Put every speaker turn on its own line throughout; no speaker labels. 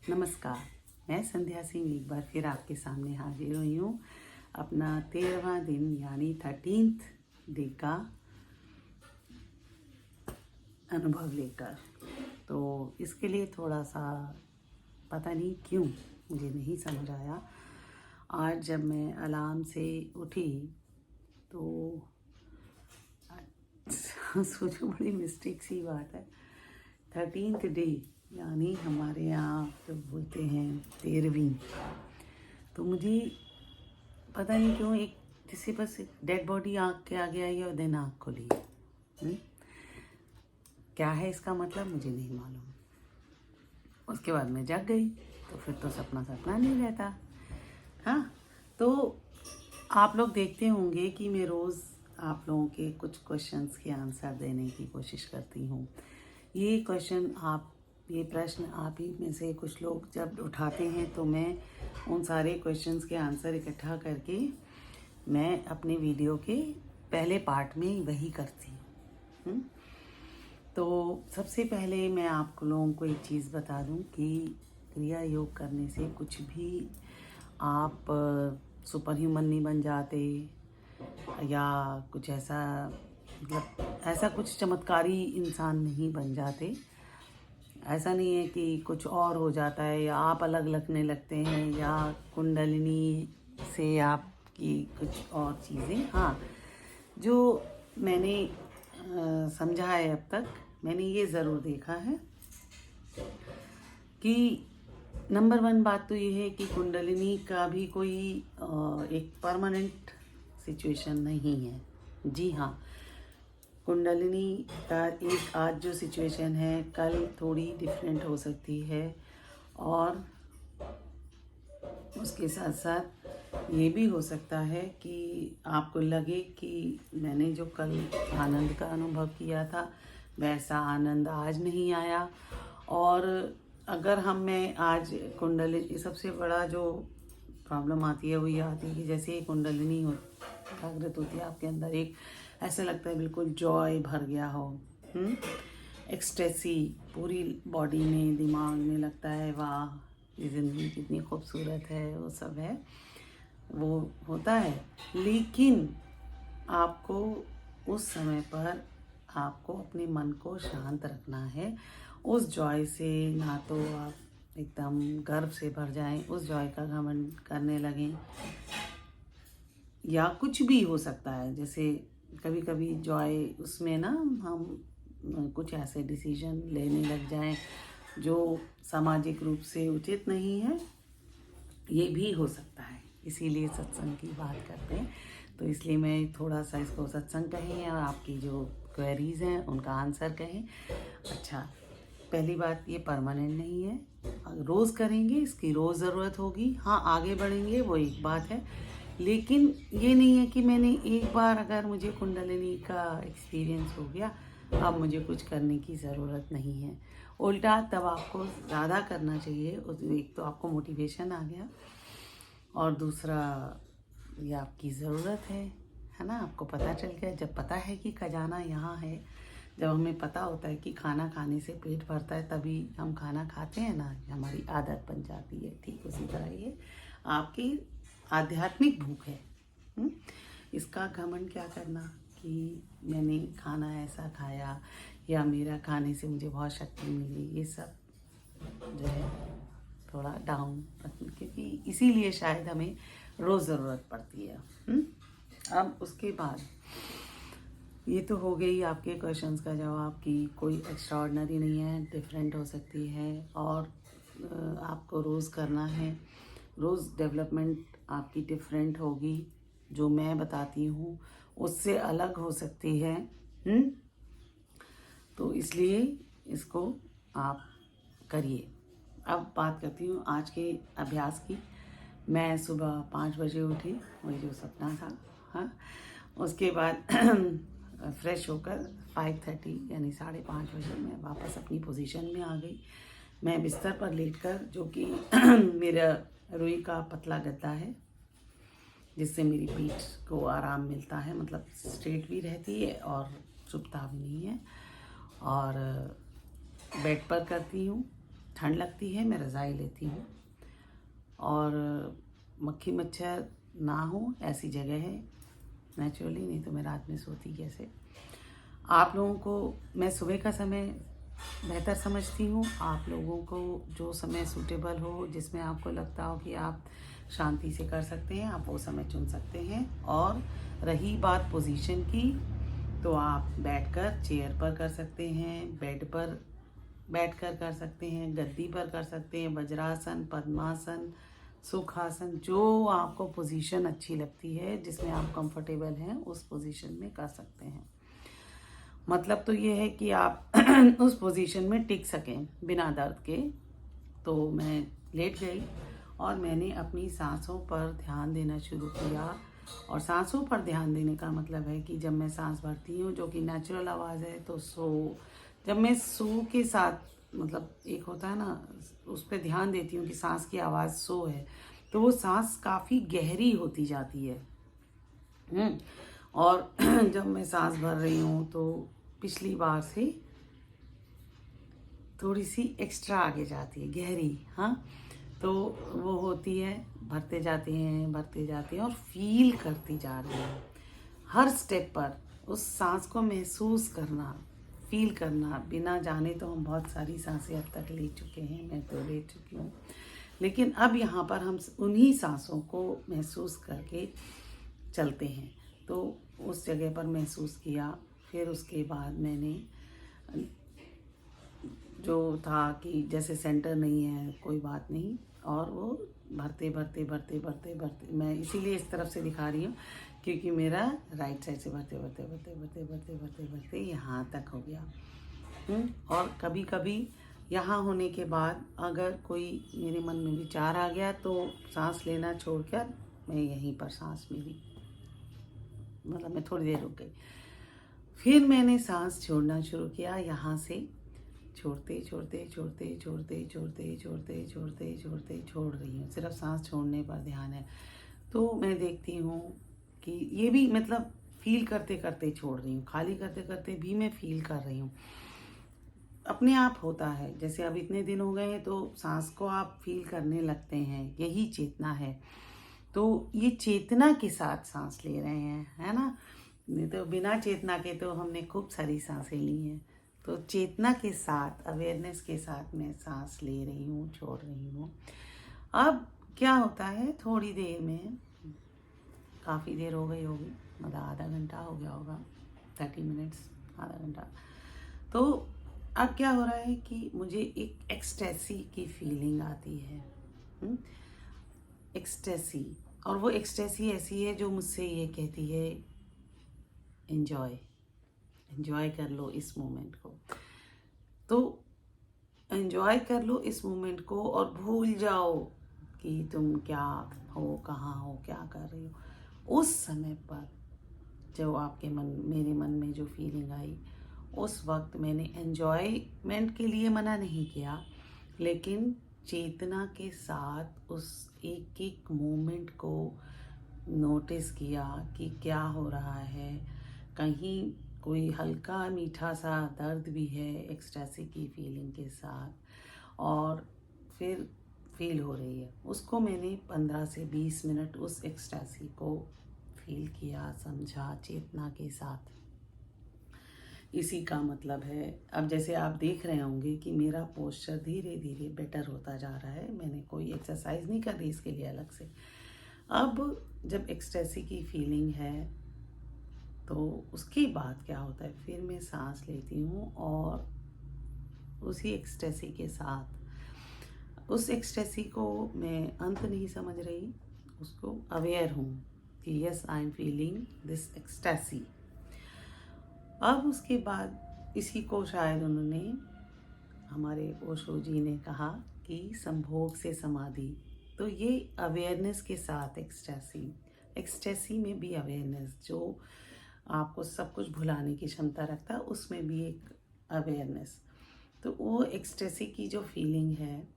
नमस्कार। मैं संध्या सिंह एक बार फिर आपके सामने हाजिर हुई हूँ अपना 13वां दिन यानी 13th डे का अनुभव लेकर। तो इसके लिए थोड़ा सा पता नहीं क्यों मुझे नहीं समझ आया। आज जब मैं अलार्म से उठी तो सोचो, बड़ी मिस्टेक सी बात है। 13th डे यानी हमारे यहाँ जो बोलते हैं 13वीं। तो मुझे पता नहीं क्यों एक जैसे बस डेड बॉडी आँख के आगे आई और देन आँख खुली। क्या है इसका मतलब मुझे नहीं मालूम। उसके बाद मैं जग गई तो फिर तो सपना सपना नहीं रहता। हाँ, तो आप लोग देखते होंगे कि मैं रोज़ आप लोगों के कुछ क्वेश्चंस के आंसर देने की कोशिश करती हूँ। ये प्रश्न आप ही में से कुछ लोग जब उठाते हैं तो मैं उन सारे क्वेश्चंस के आंसर इकट्ठा करके मैं अपने वीडियो के पहले पार्ट में वही करती हूँ। तो सबसे पहले मैं आप लोगों को एक चीज़ बता दूँ कि क्रिया योग करने से कुछ भी आप सुपर ह्यूमन नहीं बन जाते या कुछ ऐसा, मतलब ऐसा कुछ चमत्कारी इंसान नहीं बन जाते। ऐसा नहीं है कि कुछ और हो जाता है या आप अलग लगने लगते हैं या कुंडलिनी से आपकी कुछ और चीज़ें। हाँ, जो मैंने समझा है अब तक, मैंने ये ज़रूर देखा है कि नंबर 1 बात तो ये है कि कुंडलिनी का भी कोई एक परमानेंट सिचुएशन नहीं है। जी हाँ, कुंडलिनी का एक आज जो सिचुएशन है कल थोड़ी डिफरेंट हो सकती है। और उसके साथ साथ ये भी हो सकता है कि आपको लगे कि मैंने जो कल आनंद का अनुभव किया था वैसा आनंद आज नहीं आया। और अगर मैं आज कुंडलिनी, सबसे बड़ा जो प्रॉब्लम आती है वो ये आती है कि जैसे ही कुंडलिनी जागृत होती है आपके अंदर, एक ऐसा लगता है बिल्कुल जॉय भर गया हो, एक्सटेसी पूरी बॉडी में, दिमाग में लगता है वाह ये ज़िंदगी कितनी खूबसूरत है, वो सब है, वो होता है। लेकिन आपको उस समय पर आपको अपने मन को शांत रखना है। उस जॉय से ना तो आप एकदम गर्व से भर जाएं, उस जॉय का घमंड करने लगें, या कुछ भी हो सकता है। जैसे कभी कभी जॉय उसमें ना हम कुछ ऐसे डिसीजन लेने लग जाएं जो सामाजिक रूप से उचित नहीं है, ये भी हो सकता है। इसीलिए सत्संग की बात करते हैं। तो इसलिए मैं थोड़ा सा इसको सत्संग कहें और आपकी जो क्वेरीज हैं उनका आंसर कहें। अच्छा, पहली बात, ये परमानेंट नहीं है। रोज़ करेंगे, इसकी रोज़ ज़रूरत होगी। हाँ, आगे बढ़ेंगे वो एक बात है, लेकिन ये नहीं है कि मैंने एक बार अगर मुझे कुंडलिनी का एक्सपीरियंस हो गया अब मुझे कुछ करने की ज़रूरत नहीं है। उल्टा तब आपको ज़्यादा करना चाहिए। एक तो आपको मोटिवेशन आ गया और दूसरा ये आपकी ज़रूरत है ना। आपको पता चल गया, जब पता है कि खजाना यहाँ है, जब हमें पता होता है कि खाना खाने से पेट भरता है तभी हम खाना खाते हैं ना, हमारी आदत बन जाती है। ठीक उसी तरह ये आपकी आध्यात्मिक भूख है। इसका घमंड क्या करना कि मैंने खाना ऐसा खाया या मेरा खाने से मुझे बहुत शक्ति मिली, ये सब जो है थोड़ा डाउन, क्योंकि इसीलिए शायद हमें रोज़ ज़रूरत पड़ती है। अब उसके बाद ये तो हो गई आपके क्वेश्चंस का जवाब कि कोई एक्स्ट्राऑर्डिनरी नहीं है, डिफरेंट हो सकती है और आपको रोज़ करना है। रोज़ डेवलपमेंट आपकी डिफरेंट होगी, जो मैं बताती हूँ उससे अलग हो सकती है। तो इसलिए इसको आप करिए। अब बात करती हूँ आज के अभ्यास की। मैं सुबह 5 बजे उठी, वही जो सपना था। हाँ, उसके बाद फ्रेश होकर 5:30 यानी 5:30 बजे मैं वापस अपनी पोजीशन में आ गई। मैं बिस्तर पर लेटकर, जो कि मेरा रुई का पतला गद्दा है जिससे मेरी पीठ को आराम मिलता है, मतलब स्ट्रेट भी रहती है और चुभता भी नहीं है, और बेड पर करती हूँ। ठंड लगती है मैं रज़ाई लेती हूँ, और मक्खी मच्छर ना हो ऐसी जगह है नेचुरली, नहीं तो मैं रात में सोती कैसे। आप लोगों को मैं सुबह का समय बेहतर समझती हूँ, आप लोगों को जो समय सूटेबल हो, जिसमें आपको लगता हो कि आप शांति से कर सकते हैं, आप वो समय चुन सकते हैं। और रही बात पोजीशन की, तो आप बैठकर चेयर पर कर सकते हैं, बेड पर बैठकर कर सकते हैं, गद्दी पर कर सकते हैं, वज्रासन, पद्मासन, सुखासन, जो आपको पोजीशन अच्छी लगती है, जिसमें आप कंफर्टेबल हैं, उस पोजीशन में कर सकते हैं। मतलब तो ये है कि आप उस पोजीशन में टिक सकें बिना दर्द के। तो मैं लेट गई और मैंने अपनी सांसों पर ध्यान देना शुरू किया। और सांसों पर ध्यान देने का मतलब है कि जब मैं सांस भरती हूँ, जो कि नेचुरल आवाज़ है, तो जब मैं के साथ, मतलब एक होता है ना, उस पर ध्यान देती हूँ कि सांस की आवाज़ है, तो वो सांस काफ़ी गहरी होती जाती है। और जब मैं सांस भर रही हूँ तो पिछली बार से थोड़ी सी एक्स्ट्रा आगे जाती है, गहरी। हाँ, तो वो होती है, भरते जाते हैं और फील करती जा रही हैं हर स्टेप पर। उस सांस को महसूस करना, फील करना, बिना जाने तो हम बहुत सारी सांसें अब तक ले चुके हैं, मैं तो ले चुकी हूँ, लेकिन अब यहाँ पर हम उन्हीं सांसों को महसूस करके चलते हैं। तो उस जगह पर महसूस किया। फिर उसके बाद मैंने जो था कि जैसे सेंटर नहीं है, कोई बात नहीं, और वो भरते भरते भरते भरते भरते, मैं इसीलिए इस तरफ से दिखा रही हूँ क्योंकि मेरा राइट साइड से भरते भरते भरते भरते भरते भरते भरते यहाँ तक हो गया। और कभी कभी यहाँ होने के बाद अगर कोई मेरे मन में विचार आ गया तो सांस लेना छोड़कर मैं यहीं पर सांस मेरी, मतलब मैं थोड़ी देर रुक गई। फिर मैंने सांस छोड़ना शुरू किया, यहाँ से छोड़ते छोड़ते छोड़ते छोड़ते छोड़ते छोड़ते छोड़ते छोड़ते छोड़ रही हूँ, सिर्फ सांस छोड़ने पर ध्यान है। तो मैं देखती हूँ कि ये भी मतलब फील करते करते छोड़ रही हूँ, खाली करते करते भी मैं फील कर रही हूँ। अपने आप होता है, जैसे अब इतने दिन हो गए हैं तो सांस को आप फील करने लगते हैं, यही चेतना है। तो ये चेतना के साथ सांस ले रहे हैं, है ना, नहीं तो बिना चेतना के तो हमने खूब सारी सांसें ली हैं। तो चेतना के साथ, अवेयरनेस के साथ मैं सांस ले रही हूँ, छोड़ रही हूँ। अब क्या होता है, थोड़ी देर में, काफ़ी देर हो गई होगी, मतलब आधा घंटा हो गया होगा, 30 मिनट्स, आधा घंटा। तो अब क्या हो रहा है कि मुझे एक एक्सटेसी की फीलिंग आती है, एक्सटेसी। और वो एक्सटेसी ऐसी है जो मुझसे ये कहती है, एंजॉय कर लो इस मोमेंट को। तो एंजॉय कर लो इस मोमेंट को और भूल जाओ कि तुम क्या हो, कहाँ हो, क्या कर रही हो। उस समय पर जो आपके मेरे मन में जो फीलिंग आई, उस वक्त मैंने एंजॉयमेंट के लिए मना नहीं किया, लेकिन चेतना के साथ उस एक एक मोमेंट को नोटिस किया कि क्या हो रहा है। कहीं कोई हल्का मीठा सा दर्द भी है एक्सटेसी की फीलिंग के साथ, और फिर फील हो रही है। उसको मैंने 15 से 20 मिनट उस एक्सटेसी को फील किया, समझा चेतना के साथ। इसी का मतलब है, अब जैसे आप देख रहे होंगे कि मेरा पोस्चर धीरे धीरे बेटर होता जा रहा है। मैंने कोई एक्सरसाइज नहीं कर रही इसके लिए अलग से। अब जब एक्सटेसी की फीलिंग है तो उसके बाद क्या होता है, फिर मैं सांस लेती हूँ और उसी एक्सटेसी के साथ, उस एक्सटेसी को मैं अंत नहीं समझ रही, उसको अवेयर हूँ कि yes I am feeling this ecstasy. अब उसके बाद इसी को शायद उन्होंने, हमारे ओशो जी ने कहा कि संभोग से समाधि। तो ये अवेयरनेस के साथ एक्सटेसी में भी अवेयरनेस, जो आपको सब कुछ भुलाने की क्षमता रखता है, उसमें भी एक अवेयरनेस। तो वो एक्सटेसी की जो फीलिंग है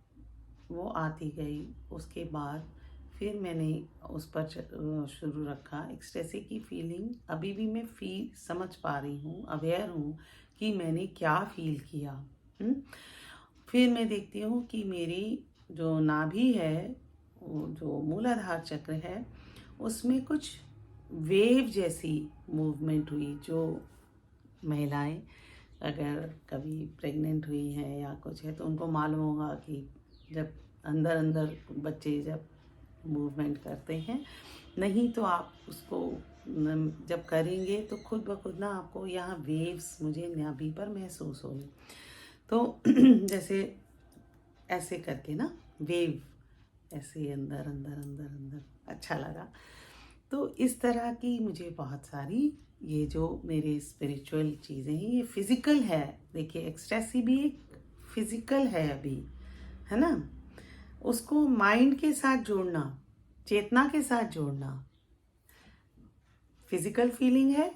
वो आती गई। उसके बाद फिर मैंने उस पर शुरू रखा। एक्सटेसी की फीलिंग अभी भी मैं समझ पा रही हूँ, अवेयर हूँ कि मैंने क्या फील किया। फिर मैं देखती हूँ कि मेरी जो नाभि है, वो जो मूलाधार चक्र है, उसमें कुछ वेव जैसी मूवमेंट हुई। जो महिलाएं अगर कभी प्रेग्नेंट हुई हैं या कुछ है तो उनको मालूम होगा कि जब अंदर अंदर बच्चे जब मूवमेंट करते हैं, नहीं तो आप उसको जब करेंगे तो खुद ब खुद ना आपको यहाँ वेव्स मुझे नाभि पर महसूस होंगे। तो जैसे ऐसे करके ना वेव, ऐसे अंदर अंदर अंदर अंदर अच्छा लगा। तो इस तरह की मुझे बहुत सारी ये जो मेरे स्पिरिचुअल चीज़ें हैं, ये फिजिकल है। देखिए एक्सटेसी भी एक फिजिकल है अभी, है ना। उसको माइंड के साथ जोड़ना, चेतना के साथ जोड़ना, फिजिकल फीलिंग है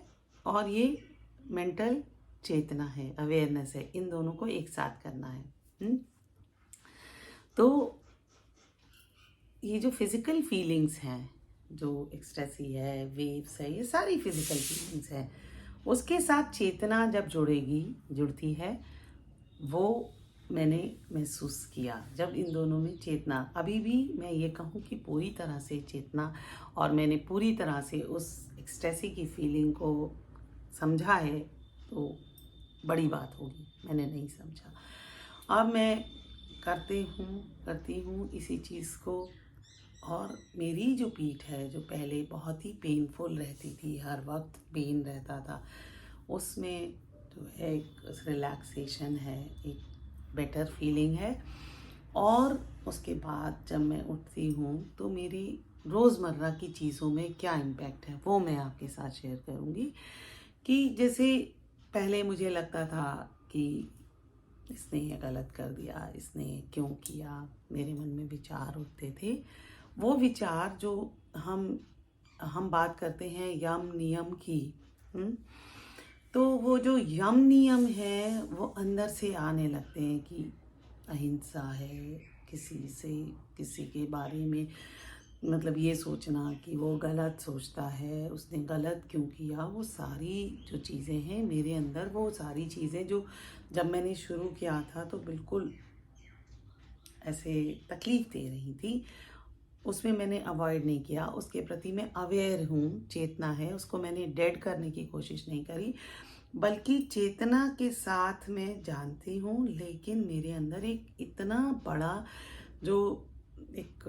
और ये मेंटल चेतना है, अवेयरनेस है, इन दोनों को एक साथ करना है। तो ये जो फिजिकल फीलिंग्स हैं, जो एक्सटेसी है, वेव्स है, ये सारी फिजिकल फीलिंग्स हैं। उसके साथ चेतना जब जुड़ती है, वो मैंने महसूस किया जब इन दोनों में चेतना, अभी भी मैं ये कहूँ कि पूरी तरह से चेतना और मैंने पूरी तरह से उस एक्सटेसी की फीलिंग को समझा है तो बड़ी बात होगी, मैंने नहीं समझा। अब मैं करती हूँ इसी चीज़ को। और मेरी जो पीठ है, जो पहले बहुत ही पेनफुल रहती थी, हर वक्त पेन रहता था, उसमें जो है एक रिलैक्सेशन है, एक बेटर फीलिंग है। और उसके बाद जब मैं उठती हूँ तो मेरी रोज़मर्रा की चीज़ों में क्या इम्पैक्ट है वो मैं आपके साथ शेयर करूँगी। कि जैसे पहले मुझे लगता था कि इसने ये गलत कर दिया, इसने क्यों किया, मेरे मन में विचार उठते थे। वो विचार जो हम बात करते हैं यम नियम की, तो वो जो यम नियम है वो अंदर से आने लगते हैं कि अहिंसा है, किसी के बारे में मतलब ये सोचना कि वो गलत सोचता है, उसने गलत क्यों किया, वो सारी जो चीज़ें हैं मेरे अंदर, वो सारी चीज़ें जो जब मैंने शुरू किया था तो बिल्कुल ऐसे तकलीफ दे रही थी, उसमें मैंने अवॉइड नहीं किया। उसके प्रति मैं अवेयर हूँ, चेतना है, उसको मैंने डेड करने की कोशिश नहीं करी, बल्कि चेतना के साथ मैं जानती हूँ। लेकिन मेरे अंदर एक इतना बड़ा जो एक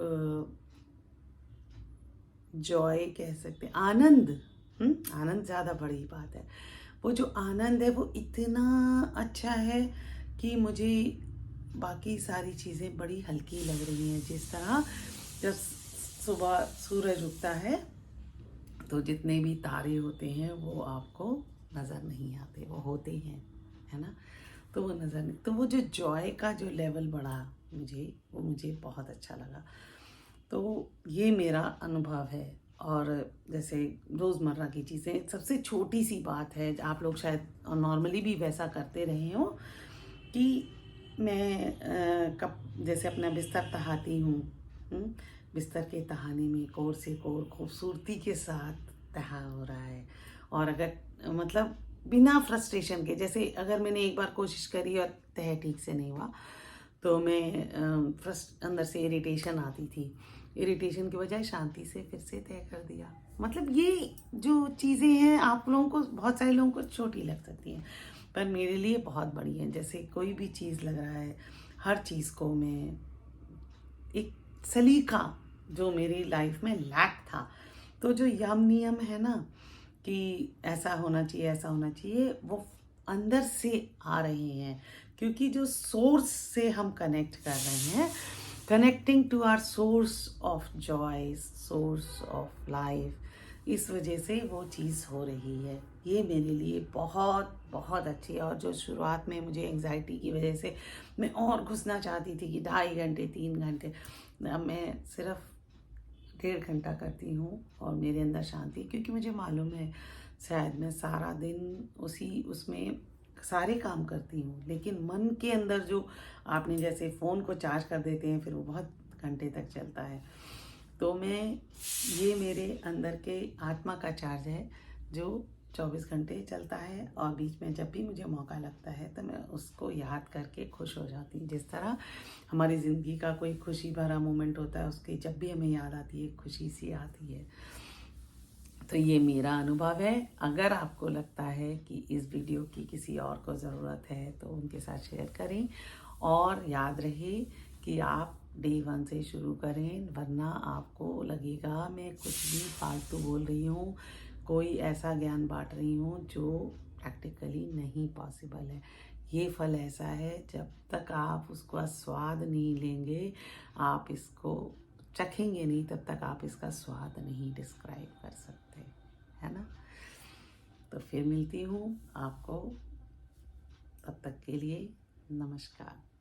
जॉय कह सकते हैं, आनंद, आनंद ज़्यादा बड़ी बात है। वो जो आनंद है वो इतना अच्छा है कि मुझे बाकी सारी चीज़ें बड़ी हल्की लग रही हैं। जिस तरह जब सुबह सूरज उगता है तो जितने भी तारे होते हैं वो आपको नज़र नहीं आते, वो होते हैं, है ना। तो वो नज़र नहीं, तो वो जो जॉय का जो लेवल बढ़ा मुझे बहुत अच्छा लगा। तो ये मेरा अनुभव है। और जैसे रोज़मर्रा की चीज़ें, सबसे छोटी सी बात है, आप लोग शायद नॉर्मली भी वैसा करते रहे हो कि मैं जैसे अपना बिस्तर तहाती हूँ, बिस्तर के तहाने में कोर से कोर खूबसूरती के साथ तहा हो रहा है। और अगर मतलब बिना फ्रस्ट्रेशन के, जैसे अगर मैंने एक बार कोशिश करी और तह ठीक से नहीं हुआ तो मैं अंदर से इरिटेशन आती थी, इरिटेशन की बजाय शांति से फिर से तय कर दिया। मतलब ये जो चीज़ें हैं आप लोगों को, बहुत सारे लोगों को छोटी लग सकती हैं, पर मेरे लिए बहुत बड़ी हैं। जैसे कोई भी चीज़ लग रहा है, हर चीज़ को मैं एक सलीका जो मेरी लाइफ में लैक था, तो जो यम नियम है ना कि ऐसा होना चाहिए, ऐसा होना चाहिए, वो अंदर से आ रहे हैं। क्योंकि जो सोर्स से हम कनेक्ट कर रहे हैं, connecting to our source of joy, source of life, इस वजह से वो चीज़ हो रही है। ये मेरे लिए बहुत बहुत अच्छी है। और जो शुरुआत में मुझे एंग्जाइटी की वजह से मैं और घुसना चाहती थी कि 2.5 घंटे 3 घंटे, अब मैं सिर्फ 1.5 घंटा करती हूँ और मेरे अंदर शांति, क्योंकि मुझे मालूम है शायद मैं सारा दिन उसमें सारे काम करती हूँ, लेकिन मन के अंदर जो आपने जैसे फ़ोन को चार्ज कर देते हैं फिर वो बहुत घंटे तक चलता है, तो ये मेरे अंदर के आत्मा का चार्ज है जो 24 घंटे चलता है और बीच में जब भी मुझे मौका लगता है तो मैं उसको याद करके खुश हो जाती हूँ। जिस तरह हमारी ज़िंदगी का कोई खुशी भरा मोमेंट होता है, उसकी जब भी हमें याद आती है, खुशी सी आती है। तो ये मेरा अनुभव है। अगर आपको लगता है कि इस वीडियो की किसी और को ज़रूरत है तो उनके साथ शेयर करें, और याद रहे कि आप डे 1 से शुरू करें, वरना आपको लगेगा मैं कुछ भी फालतू बोल रही हूँ, कोई ऐसा ज्ञान बांट रही हूँ जो प्रैक्टिकली नहीं पॉसिबल है। ये फल ऐसा है, जब तक आप उसका स्वाद नहीं लेंगे, आप इसको चखेंगे नहीं, तब तक आप इसका स्वाद नहीं डिस्क्राइब कर सकते, है ना। तो फिर मिलती हूँ आपको, तब तक के लिए नमस्कार।